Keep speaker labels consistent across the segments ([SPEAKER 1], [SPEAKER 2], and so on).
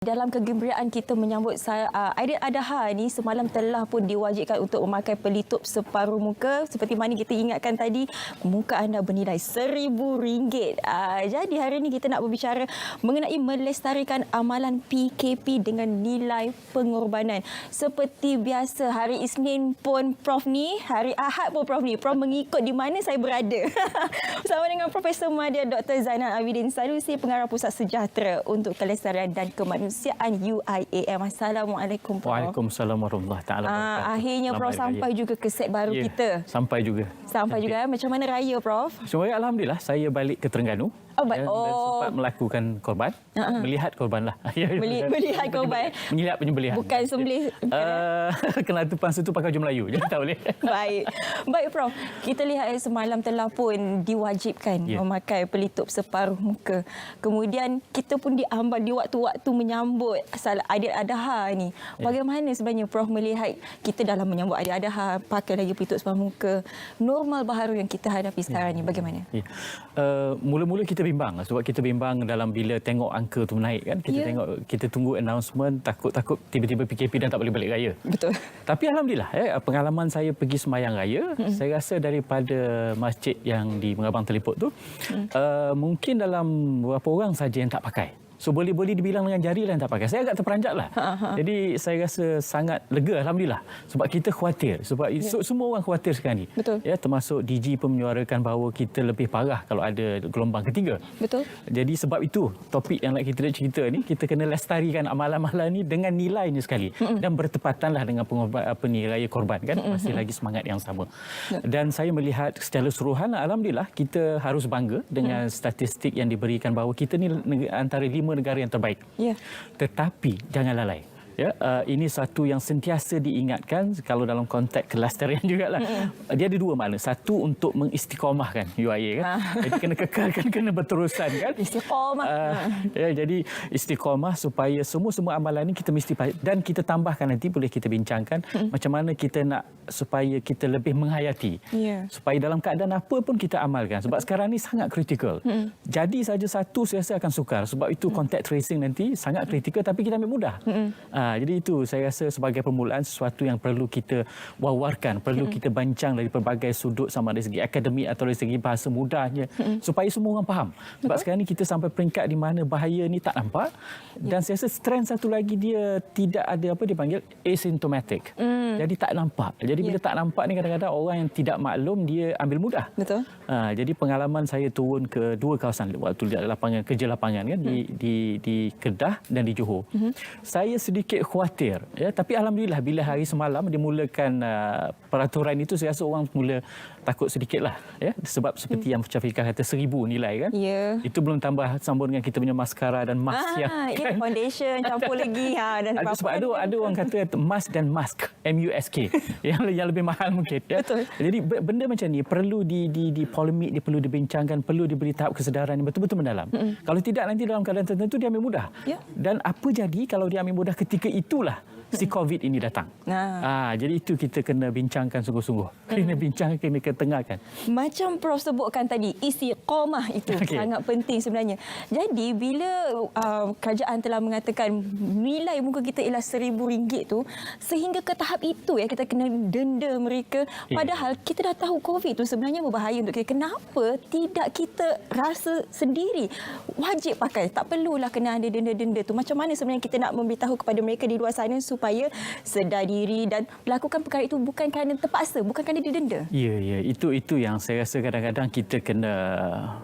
[SPEAKER 1] Dalam kegembiraan kita menyambut Aidil Adha ni, semalam telah pun diwajibkan untuk memakai pelitup separuh muka. Seperti mana kita ingatkan tadi, muka anda bernilai RM1,000. Jadi hari ini kita nak berbicara mengenai melestarikan amalan PKP dengan nilai pengorbanan. Seperti biasa, hari Isnin pun Prof ni, hari Ahad pun Prof ni. Prof mengikut di mana saya berada. Bersama dengan Profesor Madya Dr. Zainal Abidin Sanusi, Pengarah Pusat Sejahtera untuk Kelestarian dan Kemanusiaan UIAM. Assalamualaikum Prof.
[SPEAKER 2] Waalaikumsalam warahmatullahi taala wabarakatuh.
[SPEAKER 1] Akhirnya Prof sampai juga ke set baru kita.
[SPEAKER 2] Sampai juga.
[SPEAKER 1] Sampai juga. Macam mana raya Prof?
[SPEAKER 2] Semuanya alhamdulillah, saya balik ke Terengganu. Dan sempat melakukan korban, melihat korban lah.
[SPEAKER 1] Melihat korban.
[SPEAKER 2] Melihat penyembelihan.
[SPEAKER 1] Bukan sembelih.
[SPEAKER 2] Kena tupang situ pakai baju Melayu. Jadi tak boleh.
[SPEAKER 1] Baik Prof. Kita lihat semalam telah pun diwajibkan memakai pelitup separuh muka. Kemudian kita pun diambil di waktu-waktu menyambut Aidil Adha ni. Bagaimana sebenarnya Prof melihat kita dalam menyambut Aidil Adha pakai lagi pelitup separuh muka? Normal baharu yang kita hadapi sekarang ni bagaimana?
[SPEAKER 2] Mula-mula kita bimbang sebab kita bimbang dalam bila tengok angka tu menaik kan. Kita tengok, kita tunggu announcement, takut tiba-tiba PKP dan tak boleh balik raya.
[SPEAKER 1] Betul.
[SPEAKER 2] Tapi alhamdulillah pengalaman saya pergi sembahyang raya, saya rasa daripada masjid yang di Mengabang Teliput tu mungkin dalam beberapa orang saja yang tak pakai. So boleh dibilang dengan jari lah yang tak pakai. Saya agak terperanjat lah. Jadi saya rasa sangat lega alhamdulillah. Sebab kita khawatir. Sebab semua orang khawatir sekarang ni.
[SPEAKER 1] Betul.
[SPEAKER 2] Ya, termasuk DG pun menyuarakan bahawa kita lebih parah kalau ada gelombang ketiga.
[SPEAKER 1] Betul.
[SPEAKER 2] Jadi sebab itu topik yang nak kita cerita ni, kita kena lestarikan amalan-amalan ni dengan nilainya sekali. Dan bertepatanlah dengan raya korban kan. Masih lagi semangat yang sama. Dan saya melihat secara keseluruhan alhamdulillah kita harus bangga dengan statistik yang diberikan bahawa kita ni antara 5 negara yang terbaik. Tetapi jangan lalai. Ini satu yang sentiasa diingatkan kalau dalam konteks kelestarian jugalah. Dia ada dua makna. Satu untuk mengistiqomahkan UIA kan. Jadi kena kekalkan, kena berterusan kan.
[SPEAKER 1] Istiqomah.
[SPEAKER 2] Jadi istiqomah supaya semua amalan ini kita mesti, dan kita tambahkan nanti boleh kita bincangkan macam mana kita nak supaya kita lebih menghayati. Supaya dalam keadaan apa pun kita amalkan. Sebab sekarang ni sangat kritikal. Jadi saja satu saya rasa akan sukar. Sebab itu contact tracing nanti sangat kritikal tapi kita ambil mudah. Jadi itu saya rasa sebagai permulaan sesuatu yang perlu kita wawarkan, perlu kita bancang dari pelbagai sudut sama dari segi akademik atau dari segi bahasa mudahnya supaya semua orang faham. Sebab sekarang ni kita sampai peringkat di mana bahaya ni tak nampak dan saya rasa trend satu lagi dia tidak ada apa dipanggil asymptomatic. Jadi tak nampak. Jadi bila tak nampak ni kadang-kadang orang yang tidak maklum dia ambil mudah.
[SPEAKER 1] Betul.
[SPEAKER 2] Jadi pengalaman saya turun ke dua kawasan waktu di lapangan kerja lapangan kan di Kedah dan di Johor. Saya sedikit khawatir tapi alhamdulillah bila hari semalam dimulakan peraturan itu saya rasa orang mula takut sedikitlah sebab seperti yang Syafiqah kata 1,000 nilai kan. Itu belum tambah sambung dengan kita punya maskara dan mask yang kan?
[SPEAKER 1] Foundation campur lagi dan
[SPEAKER 2] sebab ada orang kata mask dan mask MUSK yang lebih mahal mungkin Betul. Jadi benda macam ni perlu di polemik, dia perlu dibincangkan, perlu diberi tahap kesedaran yang betul-betul mendalam. Kalau tidak nanti dalam keadaan tertentu dia ambil mudah. Dan apa jadi kalau dia ambil mudah ketika itulah si COVID ini datang. Jadi itu kita kena bincangkan sungguh-sungguh. Kena bincangkan, kena ketengahkan.
[SPEAKER 1] Macam Prof sebutkan tadi, istiqomah itu sangat penting sebenarnya. Jadi bila kerajaan telah mengatakan nilai muka kita ialah RM1,000 tu, sehingga ke tahap itu kita kena denda mereka. Padahal kita dah tahu COVID tu sebenarnya berbahaya untuk kita. Kenapa tidak kita rasa sendiri wajib pakai? Tak perlulah kena ada denda-denda tu. Macam mana sebenarnya kita nak memberitahu kepada mereka di luar sana supaya sedar diri dan melakukan perkara itu bukan kerana terpaksa, bukan kerana didenda.
[SPEAKER 2] Itu yang saya rasa kadang-kadang kita kena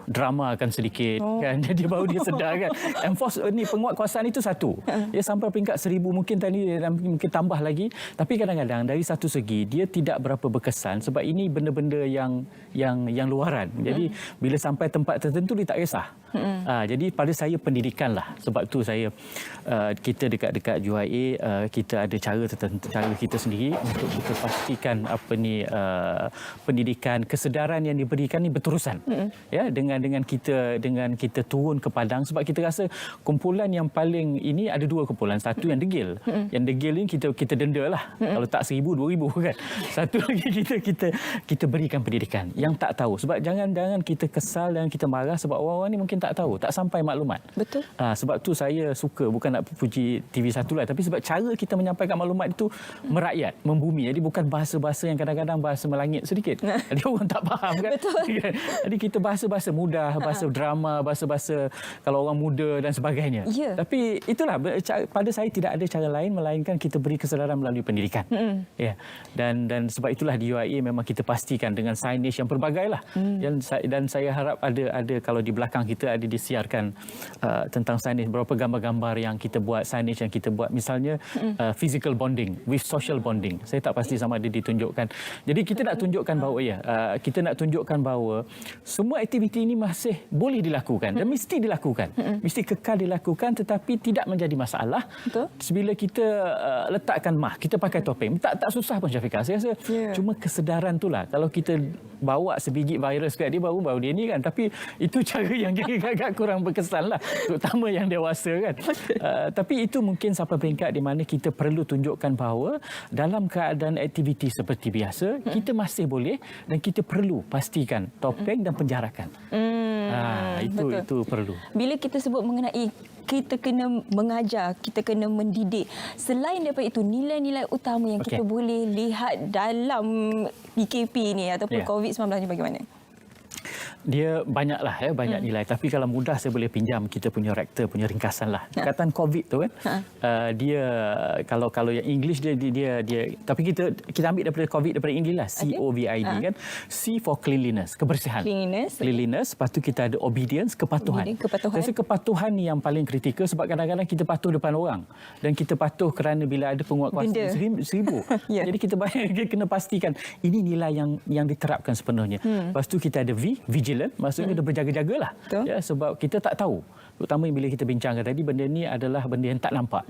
[SPEAKER 2] dramakan sedikit kan. Jadi baru dia sedar kan. Enforce ni penguatkuasaan itu satu. Sampai peringkat 1,000 mungkin tadi mungkin tambah lagi, tapi kadang-kadang dari satu segi dia tidak berapa berkesan sebab ini benda-benda yang luaran. Jadi bila sampai tempat tertentu dia tak kisah. Jadi pada saya pendidikan lah. Sebab tu saya kita dekat UIA kita ada cara tertentu, cara kita sendiri untuk kita pastikan pendidikan, kesedaran yang diberikan ni berterusan. Dengan kita turun ke padang sebab kita rasa kumpulan yang paling ini ada dua kumpulan. Satu yang degil. Yang degil ni kita denda lah. Kalau tak 1,000 2,000 kan. Satu lagi kita berikan pendidikan yang tak tahu. Sebab jangan kita kesal dan kita marah sebab orang-orang ni mungkin mungkin tak tahu, tak sampai maklumat.
[SPEAKER 1] Betul.
[SPEAKER 2] Sebab tu saya suka, bukan nak puji TV1 lah, tapi sebab cara kita menyampaikan maklumat itu merakyat, membumi. Jadi bukan bahasa-bahasa yang kadang-kadang bahasa melangit sedikit. Jadi orang tak faham kan.
[SPEAKER 1] Betul.
[SPEAKER 2] Jadi kita bahasa-bahasa mudah, bahasa drama, bahasa-bahasa kalau orang muda dan sebagainya.
[SPEAKER 1] Ya.
[SPEAKER 2] Tapi itulah, pada saya tidak ada cara lain melainkan kita beri kesedaran melalui pendidikan. Ya. Dan sebab itulah di UIA memang kita pastikan dengan signage yang pelbagai lah. Dan saya harap ada kalau di belakang kita ada disiarkan tentang signage, berapa gambar-gambar yang kita buat, signage yang kita buat. Misalnya physical bonding with social bonding. Saya tak pasti sama ada ditunjukkan. Jadi kita nak tunjukkan bahawa kita nak tunjukkan bahawa semua aktiviti ini masih boleh dilakukan dan mesti dilakukan. Mesti kekal dilakukan tetapi tidak menjadi masalah.
[SPEAKER 1] Betul.
[SPEAKER 2] Bila kita letakkan mask, kita pakai topeng. Tak susah pun Syafiqah. Saya rasa cuma kesedaran itulah. Kalau kita bawa sebiji virus kat dia baru dia ni kan, tapi itu cara yang agak kurang berkesan lah, terutama yang dewasa kan. Tapi itu mungkin sampai peringkat di mana kita perlu tunjukkan bahawa dalam keadaan aktiviti seperti biasa kita masih boleh dan kita perlu pastikan topeng dan penjarakan. Itu perlu.
[SPEAKER 1] Bila kita sebut mengenai kita kena mengajar, kita kena mendidik, selain daripada itu nilai-nilai utama yang kita boleh lihat dalam PKP ni ataupun COVID-19 ni bagaimana?
[SPEAKER 2] Dia banyaklah banyak nilai, tapi kalau mudah saya boleh pinjam kita punya rektor punya ringkasan lah. Perkataan COVID tu kan, dia kalau yang English dia tapi kita ambil daripada COVID daripada English lah, COVID kan. C for cleanliness, kebersihan. Cleanliness, lepas tu kita ada obedience, kepatuhan. Saya rasa kepatuhan ni yang paling kritikal sebab kadang-kadang kita patuh depan orang dan kita patuh kerana bila ada penguatkuasa 1,000. Jadi kita kena pastikan ini nilai yang diterapkan sepenuhnya. Lepas tu kita ada V, vigilant, maksudnya kita berjaga-jagalah. Ya, sebab kita tak tahu. Terutama bila kita bincangkan tadi, benda ni adalah benda yang tak nampak.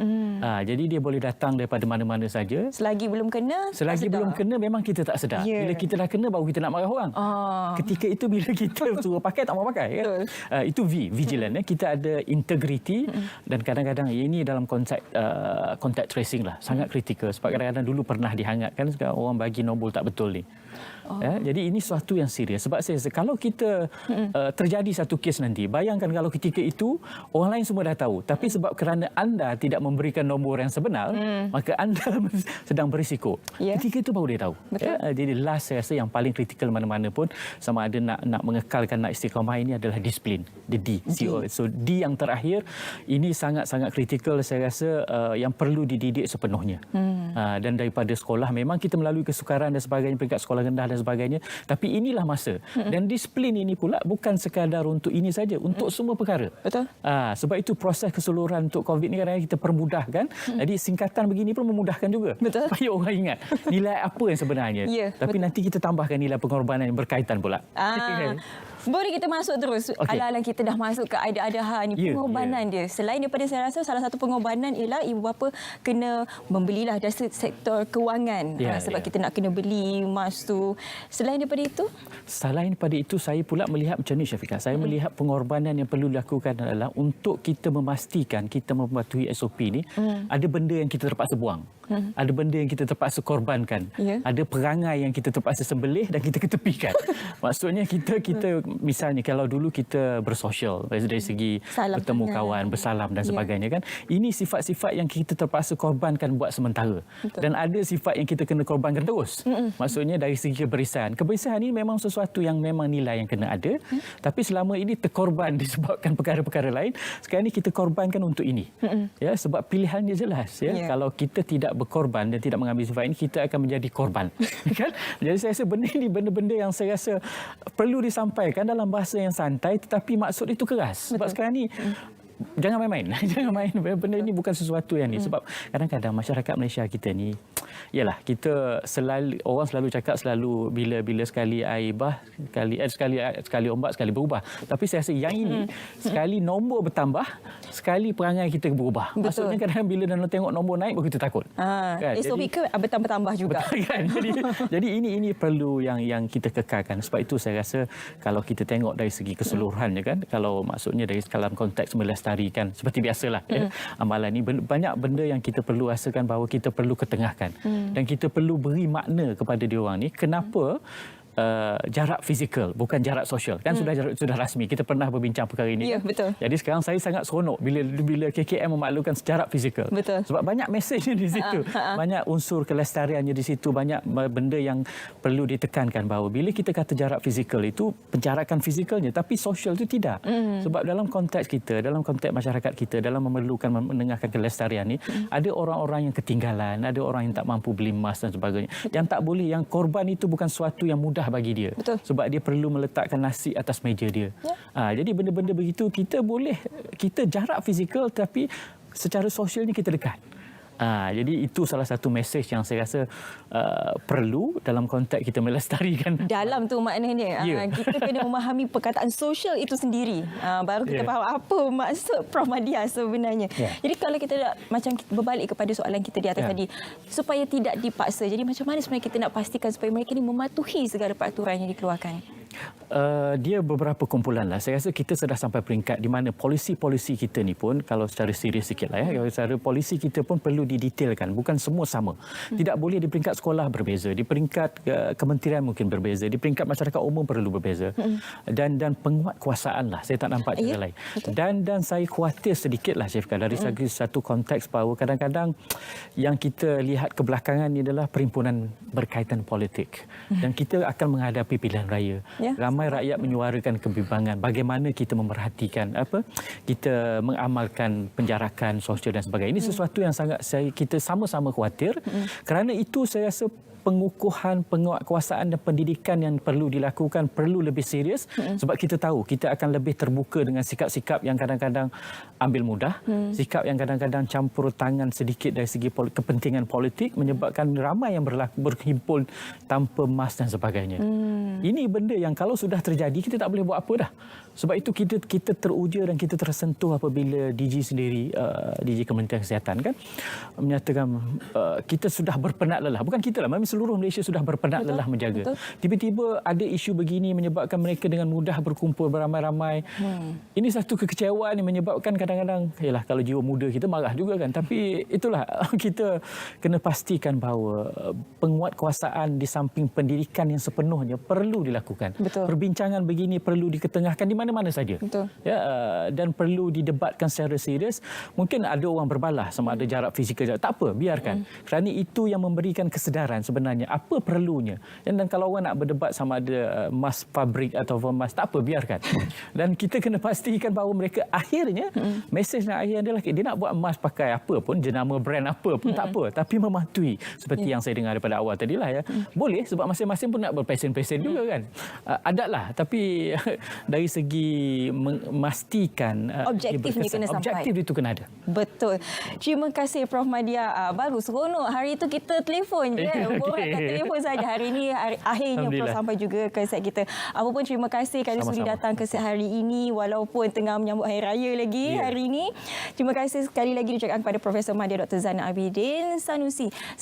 [SPEAKER 2] Jadi dia boleh datang daripada mana-mana saja.
[SPEAKER 1] Selagi belum kena,
[SPEAKER 2] memang kita tak sedar. Bila kita dah kena, baru kita nak marah orang. Ketika itu bila kita suruh pakai, tak mau pakai. Kan? Itu V, vigilant. Kita ada integrity dan kadang-kadang ini dalam konsep contact tracing lah. Sangat kritikal. Sebab kadang-kadang dulu pernah dihangatkan, sekarang orang bagi nombor tak betul ni. Jadi ini sesuatu yang serius. Sebab saya rasa kalau kita terjadi satu kes nanti, bayangkan kalau ketika itu orang lain semua dah tahu, tapi sebab kerana anda tidak memberikan nombor yang sebenar, maka anda sedang berisiko. Ketika itu baru dia tahu. Jadi last saya rasa yang paling kritikal mana-mana pun, sama ada nak mengekalkan nak istiqamah ini adalah disiplin. The D. So D yang terakhir ini sangat-sangat kritikal saya rasa, yang perlu dididik sepenuhnya. Dan daripada sekolah memang kita melalui kesukaran dan sebagainya, peringkat sekolah rendah dan sebagainya, tapi inilah masa. Dan disiplin ini pula bukan sekadar untuk ini saja, untuk semua perkara.
[SPEAKER 1] Betul.
[SPEAKER 2] Sebab itu proses keseluruhan untuk COVID ni kadang-kadang kita permudahkan. Jadi singkatan begini pun memudahkan juga.
[SPEAKER 1] Betul.
[SPEAKER 2] Supaya orang ingat nilai apa yang sebenarnya. Tapi nanti kita tambahkan nilai pengorbanan yang berkaitan pula.
[SPEAKER 1] Boleh kita masuk terus. Ala-ala kita dah masuk ke Aida-Adaha ni, pengorbanan dia. Selain daripada saya rasa salah satu pengorbanan ialah ibu bapa kena membelilah dari sektor kewangan. Sebab kita nak kena beli emas tu. Selain daripada itu? Selain daripada
[SPEAKER 2] itu, saya pula melihat macam ni Syafiqah. Saya melihat pengorbanan yang perlu dilakukan adalah untuk kita memastikan kita mematuhi SOP ni, ada benda yang kita terpaksa buang. Ada benda yang kita terpaksa korbankan. Ada perangai yang kita terpaksa sembelih dan kita ketepikan. Maksudnya kita misalnya kalau dulu kita bersosial dari segi bertemu kawan, bersalam dan sebagainya kan. Ini sifat-sifat yang kita terpaksa korbankan buat sementara. Dan ada sifat yang kita kena korbankan terus. Maksudnya dari segi kebersihan. Kebersihan ini memang sesuatu yang memang nilai yang kena ada. Tapi selama ini terkorban disebabkan perkara-perkara lain. Sekarang ini kita korbankan untuk ini. Sebab pilihannya jelas. Kalau kita tidak berkorban dan tidak mengambil sifat ini, kita akan menjadi korban. Kan? Jadi saya rasa benda ini benda-benda yang saya rasa perlu disampaikan dalam bahasa yang santai, tetapi maksud itu keras. Sebab sekarang ni jangan main-main. Jangan main. Benda ini bukan sesuatu yang ni. Sebab kadang-kadang masyarakat Malaysia kita ni, yalah, kita orang selalu cakap selalu bila sekali air bah, sekali ombak, sekali berubah. Tapi saya rasa yang ini, sekali nombor bertambah, sekali perangai kita berubah. Maksudnya kadang-kadang bila dalam tengok nombor naik, baru kita takut.
[SPEAKER 1] Kan? SOP ke bertambah juga.
[SPEAKER 2] Betul, kan? Jadi ini perlu yang kita kekalkan. Sebab itu saya rasa kalau kita tengok dari segi keseluruhannya kan, kalau maksudnya dari dalam konteks melestarikan seperti biasalah amalan ini, banyak benda yang kita perlu rasakan bahawa kita perlu ketengahkan dan kita perlu beri makna kepada diorang ni kenapa jarak fizikal, bukan jarak sosial. Kan sudah rasmi. Kita pernah berbincang perkara ini.
[SPEAKER 1] Ya,
[SPEAKER 2] kan?
[SPEAKER 1] betul.
[SPEAKER 2] Jadi sekarang saya sangat seronok bila KKM memaklumkan jarak fizikal.
[SPEAKER 1] Betul.
[SPEAKER 2] Sebab banyak mesejnya di situ. Banyak unsur kelestariannya di situ, banyak benda yang perlu ditekankan bahawa bila kita kata jarak fizikal itu penjarakan fizikalnya, tapi sosial itu tidak. Sebab dalam konteks kita, dalam konteks masyarakat kita, dalam memerlukan menengahkan kelestarian ni, ada orang-orang yang ketinggalan, ada orang yang tak mampu beli emas dan sebagainya. Yang tak boleh, yang korban itu bukan sesuatu yang mudah bagi dia.
[SPEAKER 1] Betul.
[SPEAKER 2] Sebab dia perlu meletakkan nasi atas meja dia. Jadi benda-benda begitu kita jarak fizikal tapi secara sosialnya kita dekat. Jadi itu salah satu mesej yang saya rasa perlu dalam konteks kita melestarikan.
[SPEAKER 1] Dalam tu maknanya kita kena memahami perkataan sosial itu sendiri. Baru kita faham apa maksud Prof Madya sebenarnya. Jadi kalau kita nak macam berbalik kepada soalan kita di atas tadi, supaya tidak dipaksa. Jadi macam mana sebenarnya kita nak pastikan supaya mereka ini mematuhi segala peraturan yang dikeluarkan?
[SPEAKER 2] Dia beberapa kumpulan lah. Saya rasa kita sudah sampai peringkat di mana polisi-polisi kita ni pun, kalau secara serius sikit lah kalau secara polisi kita pun perlu didetailkan. Bukan semua sama. Tidak boleh di peringkat sekolah berbeza, di peringkat kementerian mungkin berbeza, di peringkat masyarakat umum perlu berbeza. Dan penguatkuasaan lah. Saya tak nampak cara lain. Dan saya khawatir sedikit lah Syifqa dari segi satu konteks bahawa kadang-kadang yang kita lihat kebelakangan ni adalah perhimpunan berkaitan politik. Dan kita akan menghadapi pilihan raya. Ramai rakyat menyuarakan kebimbangan bagaimana kita memerhatikan kita mengamalkan penjarakan sosial dan sebagainya. Ini sesuatu yang sangat kita sama-sama khawatir. Kerana itu saya rasa pengukuhan, penguatkuasaan dan pendidikan yang perlu dilakukan perlu lebih serius sebab kita tahu kita akan lebih terbuka dengan sikap-sikap yang kadang-kadang ambil mudah, sikap yang kadang-kadang campur tangan sedikit dari segi kepentingan politik menyebabkan ramai yang berhimpun tanpa mas dan sebagainya. Ini benda yang kalau sudah terjadi kita tak boleh buat apa dah. Sebab itu kita teruja dan kita tersentuh apabila DG sendiri, DG Kementerian Kesihatan kan menyatakan kita sudah berpenat lelah. Bukan kita lah, memang seluruh Malaysia sudah berpenat lelah menjaga. Tiba-tiba ada isu begini menyebabkan mereka dengan mudah berkumpul beramai-ramai. Ini satu kekecewaan yang menyebabkan kadang-kadang, yalah kalau jiwa muda kita marah juga kan. Tapi itulah kita kena pastikan bahawa penguatkuasaan di samping pendidikan yang sepenuhnya perlu dilakukan. Perbincangan begini perlu diketengahkan di mana-mana saja. Dan perlu didebatkan secara serius. Mungkin ada orang berbalah sama ada jarak fizikal. Tak apa, biarkan. Kerana itu yang memberikan kesedaran sebenarnya apa perlunya. Dan kalau orang nak berdebat sama ada emas fabrik atau emas, tak apa, biarkan. Dan kita kena pastikan bahawa mereka akhirnya mesej nak akhir adalah dia nak buat emas pakai apa pun, jenama brand apa pun, tak apa. Tapi mematuhi seperti yang saya dengar daripada awal tadilah boleh sebab masing-masing pun nak berpesen-pesen juga kan. Adalah, tapi dari segi memastikan
[SPEAKER 1] objektifnya kena sampai.
[SPEAKER 2] Objektif itu kena ada.
[SPEAKER 1] Betul. Terima kasih Prof Madya. Baru seronok hari itu kita telefon je. Kat telefon saja. Hari ini akhirnya Prof sampai juga ke set kita. Apa pun terima kasih kerana sudi datang ke set hari ini walaupun tengah menyambut hari raya lagi hari ini. Terima kasih sekali lagi diucapkan kepada Profesor Madya Dr. Zainal Abidin Sanusi.